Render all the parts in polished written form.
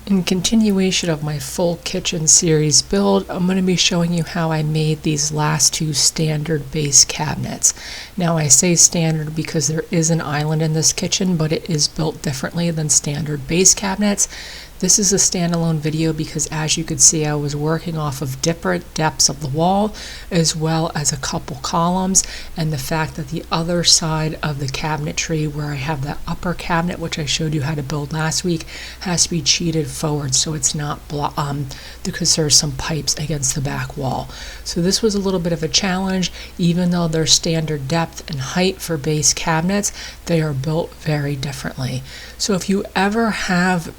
In continuation of my full kitchen series build, I'm going to be showing you how I made these last two standard base cabinets. Now I say standard because there is an island in this kitchen, but it is built differently than standard base cabinets. This is a standalone video because, as you could see, I was working off of different depths of the wall as well as a couple columns, and the fact that the other side of the cabinetry where I have the upper cabinet, which I showed you how to build last week, has to be cheated forward so it's not because there's some pipes against the back wall. So this was a little bit of a challenge. Even though they're standard depth and height for base cabinets, they are built very differently. So if you ever have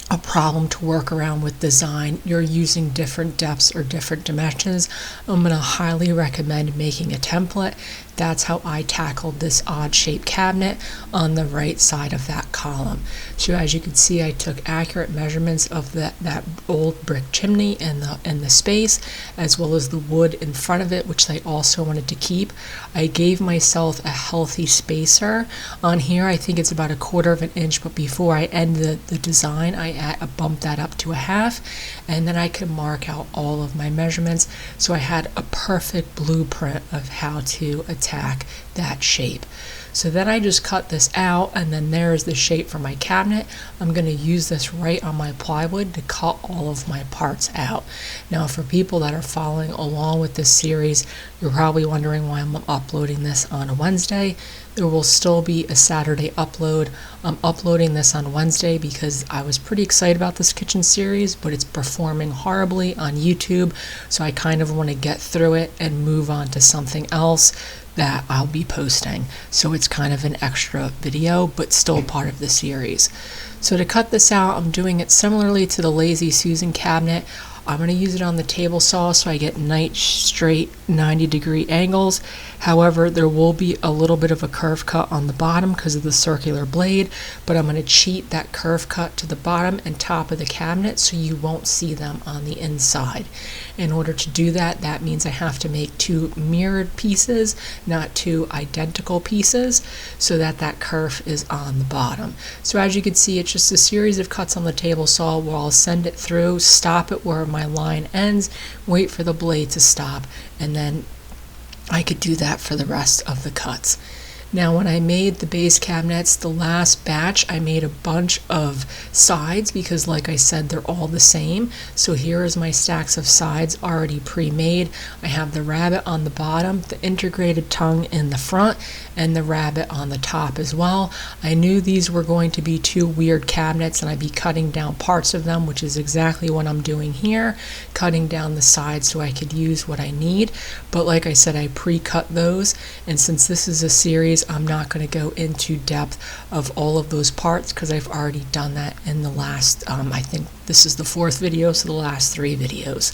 a problem to work around with design, you're using different depths or different dimensions, I'm going to highly recommend making a template. That's how I tackled this odd shaped cabinet on the right side of that column. So as you can see, I took accurate measurements of that old brick chimney in the space, as well as the wood in front of it, which I also wanted to keep. I gave myself a healthy spacer. On here, I think it's about 1/4 of an inch, but before I end the design, I bumped that up to 1/2, and then I could mark out all of my measurements. So I had a perfect blueprint of how to attack that shape. So then I just cut this out, and then there's the shape for my cabinet. I'm going to use this right on my plywood to cut all of my parts out. Now, for people that are following along with this series, you're probably wondering why I'm uploading this on a Wednesday. There will still be a Saturday upload. I'm uploading this on Wednesday because I was pretty excited about this kitchen series, but it's performing horribly on YouTube, so I kind of want to get through it and move on to something else that I'll be posting. So it's kind of an extra video, but still part of the series. So to cut this out, I'm doing it similarly to the Lazy Susan cabinet. I'm going to use it on the table saw so I get nice straight 90-degree angles. However, there will be a little bit of a curve cut on the bottom because of the circular blade, but I'm going to cheat that curve cut to the bottom and top of the cabinet so you won't see them on the inside. In order to do that, that means I have to make two mirrored pieces, not two identical pieces, so that that curve is on the bottom. So as you can see, it's just a series of cuts on the table saw where I'll send it through, stop it where my line ends, wait for the blade to stop, and then I could do that for the rest of the cuts. Now, when I made the base cabinets, the last batch, I made a bunch of sides because, like I said, they're all the same. So here is my stacks of sides already pre-made. I have the rabbit on the bottom, the integrated tongue in the front, and the rabbit on the top as well. I knew these were going to be two weird cabinets and I'd be cutting down parts of them, which is exactly what I'm doing here, cutting down the sides so I could use what I need. But like I said, I pre-cut those, and since this is a series, I'm not going to go into depth of all of those parts because I've already done that in the last, I think this is the 4th video, so the last 3 videos.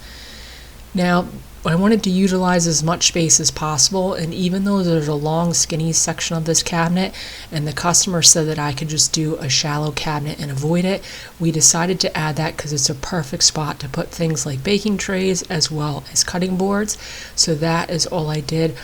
Now, I wanted to utilize as much space as possible, and even though there's a long skinny section of this cabinet and the customer said that I could just do a shallow cabinet and avoid it, we decided to add that because it's a perfect spot to put things like baking trays as well as cutting boards. So that is all I did.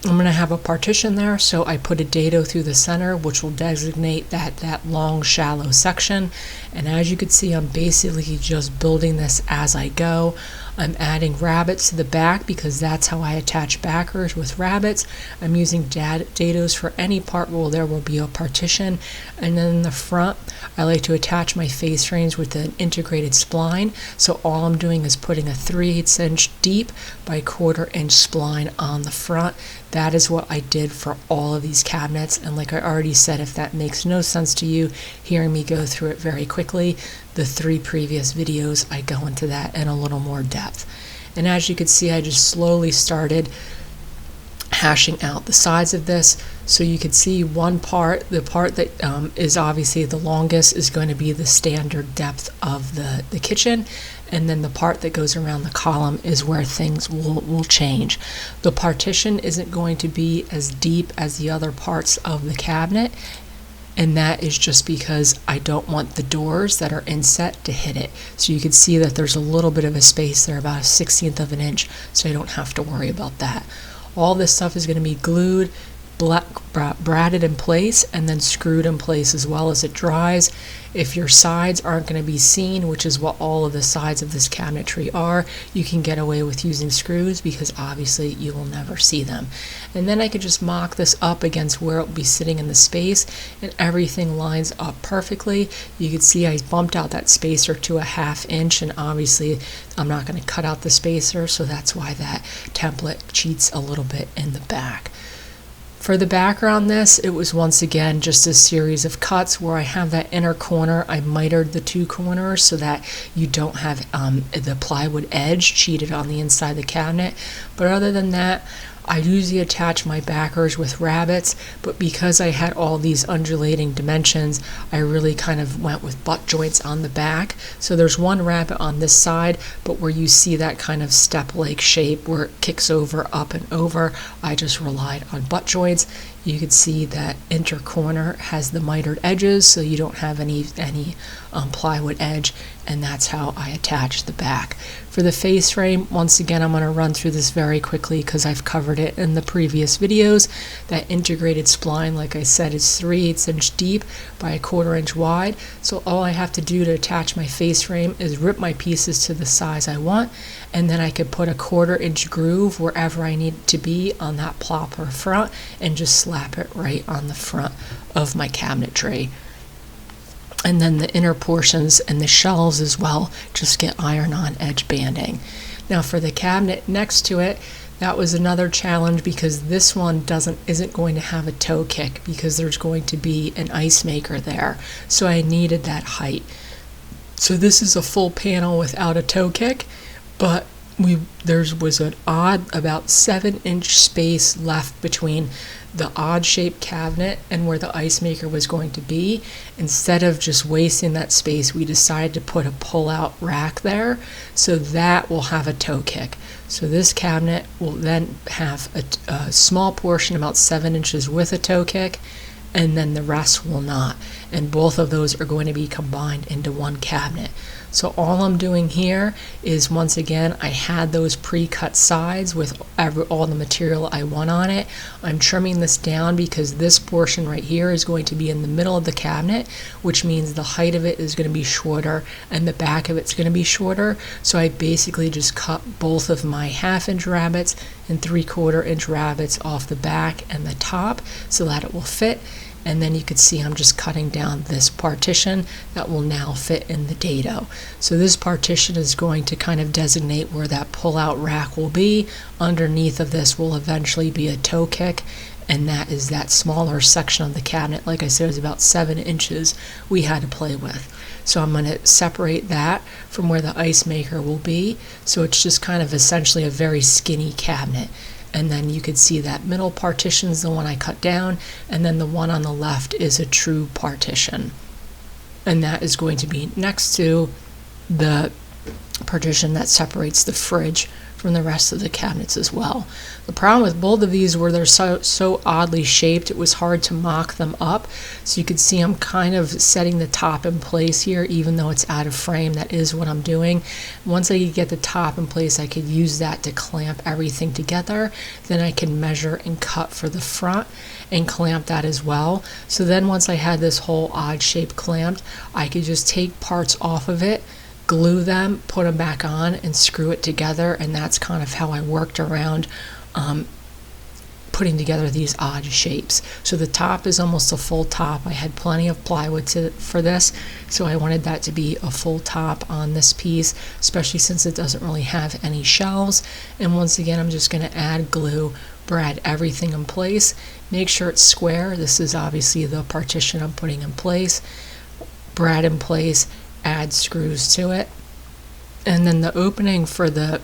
I'm going to have a partition there, so I put a dado through the center, which will designate that long, shallow section. And as you can see, I'm basically just building this as I go. I'm adding rabbits to the back because that's how I attach backers with rabbits. I'm using dados for any part where there will be a partition. And then in the front, I like to attach my face frames with an integrated spline. So all I'm doing is putting a 3/8 inch deep by 1/4 inch spline on the front. That is what I did for all of these cabinets. And like I already said, if that makes no sense to you, hearing me go through it very quickly, the 3 previous videos, I go into that in a little more depth. And as you can see, I just slowly started hashing out the sides of this. So you can see one part, the part that is obviously the longest, is going to be the standard depth of the kitchen, and then the part that goes around the column is where things will change. The partition isn't going to be as deep as the other parts of the cabinet, and that is just because I don't want the doors that are inset to hit it. So you can see that there's a little bit of a space there, about 1/16 of an inch, so I don't have to worry about that. All this stuff is going to be glued bradded in place and then screwed in place as well as it dries. If your sides aren't going to be seen, which is what all of the sides of this cabinetry are, you can get away with using screws because obviously you will never see them. And then I could just mock this up against where it will be sitting in the space, and everything lines up perfectly. You can see I bumped out that spacer to a 1/2 inch, and obviously I'm not going to cut out the spacer, so that's why that template cheats a little bit in the back. For the background this, it was once again just a series of cuts where I have that inner corner. I mitered the 2 corners so that you don't have the plywood edge cheated on the inside of the cabinet. But other than that, I usually attach my backers with rabbets, but because I had all these undulating dimensions, I really kind of went with butt joints on the back. So there's one rabbet on this side, but where you see that kind of step-like shape where it kicks over, up and over, I just relied on butt joints. You can see that inner corner has the mitered edges, so you don't have any plywood edge, and that's how I attach the back. For the face frame, once again, I'm going to run through this very quickly because I've covered it in the previous videos. That integrated spline, like I said, is 3/8 inch deep by 1/4 inch wide. So all I have to do to attach my face frame is rip my pieces to the size I want, and then I could put a 1/4 inch groove wherever I need it to be on that plopper front and just slap it right on the front of my cabinet tray. And then the inner portions and the shelves as well just get iron-on edge banding. Now for the cabinet next to it, that was another challenge because this one isn't going to have a toe kick because there's going to be an ice maker there. So I needed that height. So this is a full panel without a toe kick, but there was an odd about 7-inch space left between the odd shaped cabinet and where the ice maker was going to be. Instead of just wasting that space, we decided to put a pull-out rack there, so that will have a toe kick. So this cabinet will then have a small portion about 7 inches with a toe kick, and then the rest will not. And both of those are going to be combined into one cabinet. So all I'm doing here is, once again, I had those pre-cut sides with all the material I want on it. I'm trimming this down because this portion right here is going to be in the middle of the cabinet, which means the height of it is going to be shorter and the back of it's going to be shorter. So I basically just cut both of my 1/2 inch rabbets and 3/4 inch rabbets off the back and the top so that it will fit. And then you can see I'm just cutting down this partition that will now fit in the dado. So this partition is going to kind of designate where that pull-out rack will be. Underneath of this will eventually be a toe kick, and that is that smaller section of the cabinet. Like I said, it was about 7 inches we had to play with. So I'm going to separate that from where the ice maker will be. So it's just kind of essentially a very skinny cabinet. And then you could see that middle partition is the one I cut down, and then the one on the left is a true partition. And that is going to be next to the partition that separates the fridge from the rest of the cabinets as well. The problem with both of these were they're so oddly shaped, it was hard to mock them up. So you can see I'm kind of setting the top in place here, even though it's out of frame. That is what I'm doing. Once I get the top in place, I could use that to clamp everything together. Then I can measure and cut for the front and clamp that as well. So then once I had this whole odd shape clamped, I could just take parts off of it, glue them, put them back on, and screw it together. And that's kind of how I worked around putting together these odd shapes. So the top is almost a full top. I had plenty of plywood for this, so I wanted that to be a full top on this piece, especially since it doesn't really have any shelves. And once again, I'm just going to add glue, brad everything in place, make sure it's square. This is obviously the partition I'm putting in place. Brad in place, add screws to it, and then the opening for the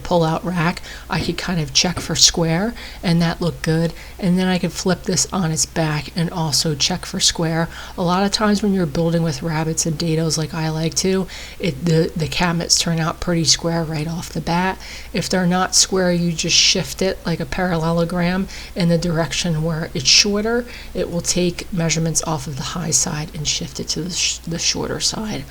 pull-out rack, I could kind of check for square, and that looked good. And then I could flip this on its back and also check for square. A lot of times when you're building with rabbets and dados like I like to, the cabinets turn out pretty square right off the bat. If they're not square, you just shift it like a parallelogram in the direction where it's shorter. It will take measurements off of the high side and shift it to the shorter side.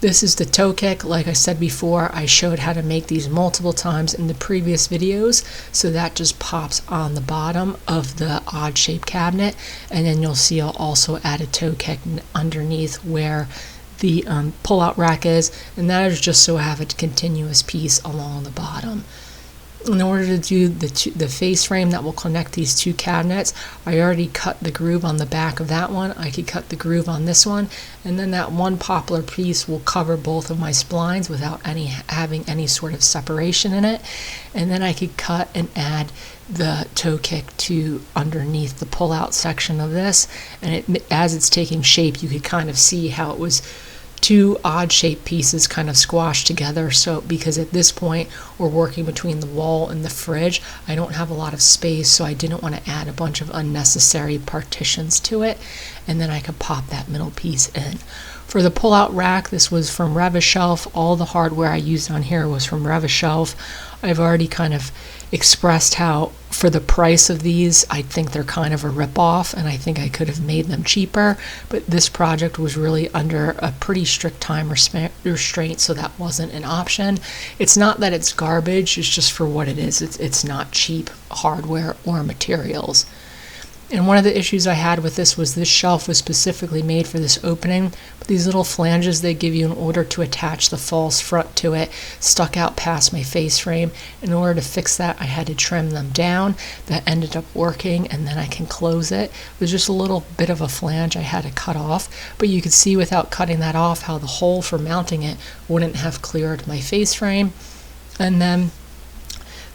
This is the toe kick. Like I said before, I showed how to make these multiple times in the previous videos. So that just pops on the bottom of the odd shaped cabinet. And then you'll see I'll also add a toe kick underneath where the pull-out rack is. And that is just so I have a continuous piece along the bottom. In order to do the face frame that will connect these two cabinets, I already cut the groove on the back of that one. I could cut the groove on this one, and then that one poplar piece will cover both of my splines without having any sort of separation in it. And then I could cut and add the toe kick to underneath the pull-out section of this. And as it's taking shape, you could kind of see how it was two odd shaped pieces kind of squashed together. So because at this point we're working between the wall and the fridge, I don't have a lot of space, so I didn't want to add a bunch of unnecessary partitions to it. And then I could pop that middle piece in. For the pull-out rack, this was from Renovate. All the hardware I used on here was from Renovate. I've already kind of expressed how for the price of these, I think they're kind of a rip-off, and I think I could have made them cheaper, but this project was really under a pretty strict time restraint, so that wasn't an option. It's not that it's garbage, it's just for what it is. It's not cheap hardware or materials. And one of the issues I had with this was this shelf was specifically made for this opening, but these little flanges they give you in order to attach the false front to it stuck out past my face frame. In order to fix that, I had to trim them down. That ended up working, and then I can close it. It was just a little bit of a flange I had to cut off, but you could see without cutting that off how the hole for mounting it wouldn't have cleared my face frame. And then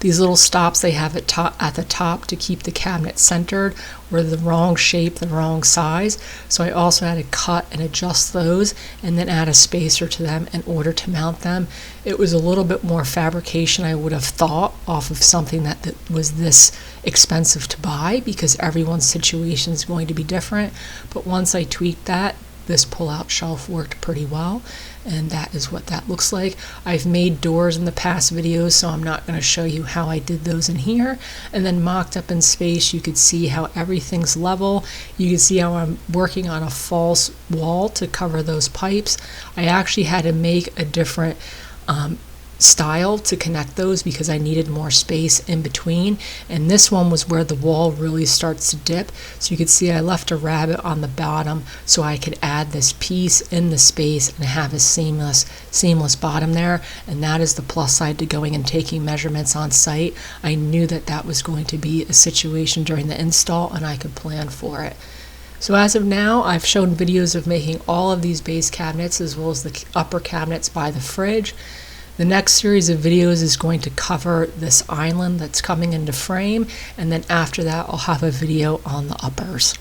these little stops they have at the top to keep the cabinet centered were the wrong shape, the wrong size. So I also had to cut and adjust those and then add a spacer to them in order to mount them. It was a little bit more fabrication I would have thought off of something that was this expensive to buy, because everyone's situation is going to be different. But once I tweaked that, this pull-out shelf worked pretty well, and that is what that looks like. I've made doors in the past videos, so I'm not going to show you how I did those in here. And then mocked up in space, you could see how everything's level. You can see how I'm working on a false wall to cover those pipes. I actually had to make a different style to connect those because I needed more space in between, and this one was where the wall really starts to dip, so you can see I left a rabbit on the bottom so I could add this piece in the space and have a seamless bottom there. And that is the plus side to going and taking measurements on site. I knew that that was going to be a situation during the install, and I could plan for it. So as of now, I've shown videos of making all of these base cabinets as well as the upper cabinets by the fridge. The next series of videos is going to cover this island that's coming into frame, and then after that I'll have a video on the uppers.